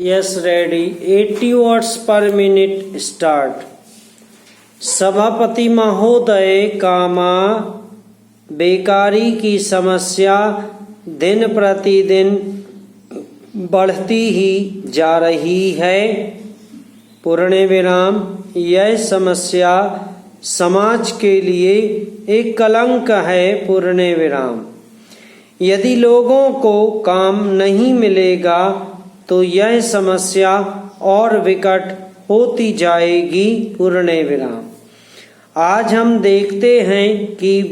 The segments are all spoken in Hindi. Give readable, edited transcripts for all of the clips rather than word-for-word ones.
यस रेडी 80 वर्ड्स पर मिनट स्टार्ट। सभापति महोदय, कामा बेकारी की समस्या दिन प्रतिदिन बढ़ती ही जा रही है। पूर्ण विराम। यह समस्या समाज के लिए एक कलंक है। पूर्ण विराम। यदि लोगों को काम नहीं मिलेगा तो यह समस्या और विकट होती जाएगी। पूर्ण विराम। आज हम देखते हैं कि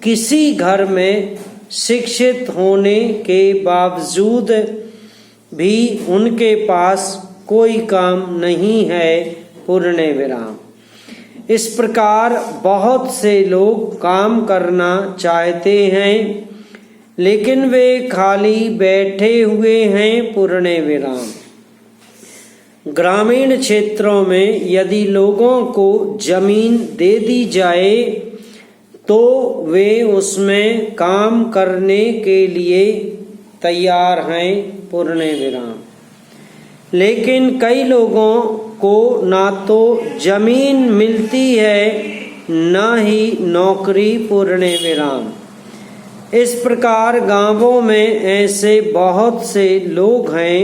किसी घर में शिक्षित होने के बावजूद भी उनके पास कोई काम नहीं है। पूर्ण विराम। इस प्रकार बहुत से लोग काम करना चाहते हैं लेकिन वे खाली बैठे हुए हैं। पूर्ण विराम। ग्रामीण क्षेत्रों में यदि लोगों को जमीन दे दी जाए तो वे उसमें काम करने के लिए तैयार हैं। पूर्ण विराम। लेकिन कई लोगों को ना तो जमीन मिलती है न ही नौकरी। पूर्ण विराम। इस प्रकार गांवों में ऐसे बहुत से लोग हैं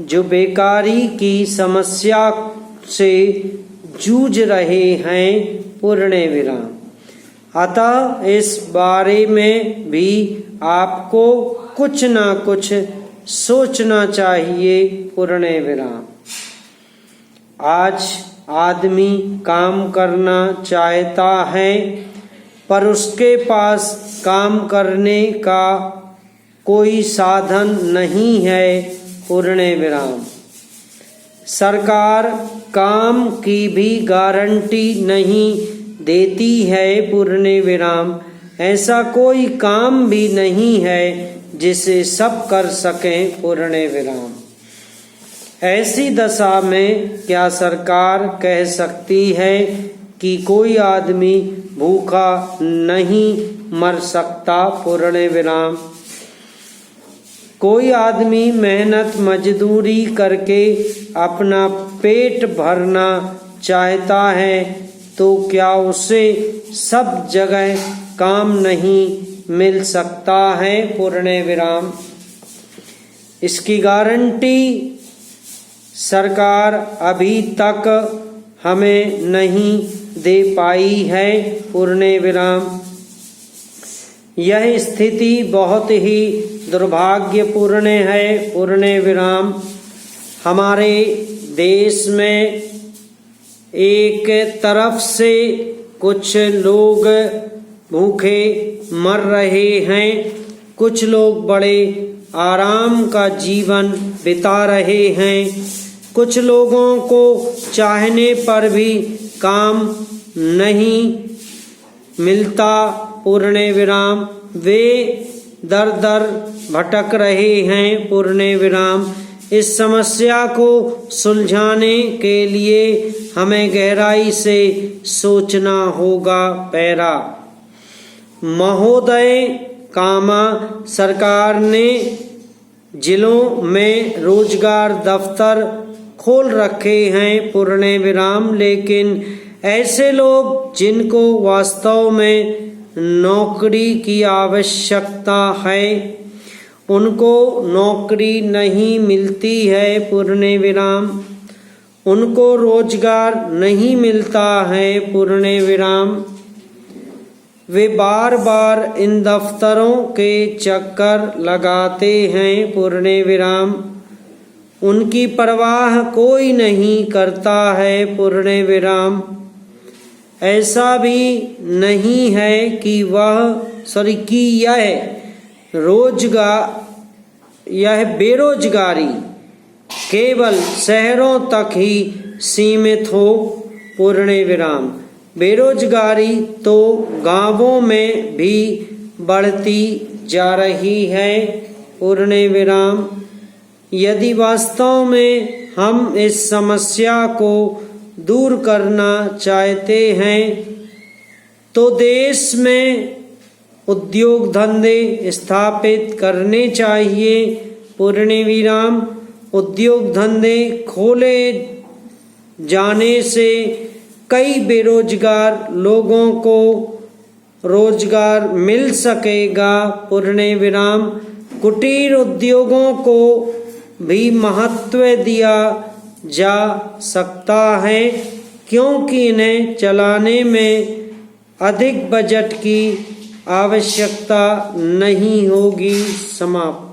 जो बेकारी की समस्या से जूझ रहे हैं। पूर्ण विराम। अतः इस बारे में भी आपको कुछ ना कुछ सोचना चाहिए। पूर्ण विराम। आज आदमी काम करना चाहता है पर उसके पास काम करने का कोई साधन नहीं है। पूर्ण विराम। सरकार काम की भी गारंटी नहीं देती है। पूर्ण विराम। ऐसा कोई काम भी नहीं है जिसे सब कर सकें। पूर्ण विराम। ऐसी दशा में क्या सरकार कह सकती है कि कोई आदमी भूखा नहीं मर सकता? पूर्ण विराम। कोई आदमी मेहनत मजदूरी करके अपना पेट भरना चाहता है तो क्या उसे सब जगह काम नहीं मिल सकता है? पूर्ण विराम। इसकी गारंटी सरकार अभी तक हमें नहीं दे पाई है। पूर्ण विराम। यह स्थिति बहुत ही दुर्भाग्यपूर्ण है। पूर्ण विराम। हमारे देश में एक तरफ से कुछ लोग भूखे मर रहे हैं, कुछ लोग बड़े आराम का जीवन बिता रहे हैं, कुछ लोगों को चाहने पर भी काम नहीं मिलता। पूर्ण विराम। वे दर दर भटक रहे हैं। पूर्ण विराम। इस समस्या को सुलझाने के लिए हमें गहराई से सोचना होगा। पैरा महोदय, कामा सरकार ने जिलों में रोजगार दफ्तर खोल रखे हैं। पूर्ण विराम। लेकिन ऐसे लोग जिनको वास्तव में नौकरी की आवश्यकता है उनको नौकरी नहीं मिलती है। पूर्ण विराम। उनको रोजगार नहीं मिलता है। पूर्ण विराम। वे बार बार इन दफ्तरों के चक्कर लगाते हैं। पूर्ण विराम। उनकी परवाह कोई नहीं करता है। पूर्ण विराम। ऐसा भी नहीं है कि यह बेरोजगारी केवल शहरों तक ही सीमित हो। पूर्ण विराम। बेरोजगारी तो गांवों में भी बढ़ती जा रही है। पूर्ण विराम। यदि वास्तव में हम इस समस्या को दूर करना चाहते हैं तो देश में उद्योग धंधे स्थापित करने चाहिए। पूर्ण विराम। उद्योग धंधे खोले जाने से कई बेरोजगार लोगों को रोजगार मिल सकेगा। पूर्ण विराम। कुटीर उद्योगों को भी महत्व दिया जा सकता है क्योंकि इन्हें चलाने में अधिक बजट की आवश्यकता नहीं होगी। समाप्त।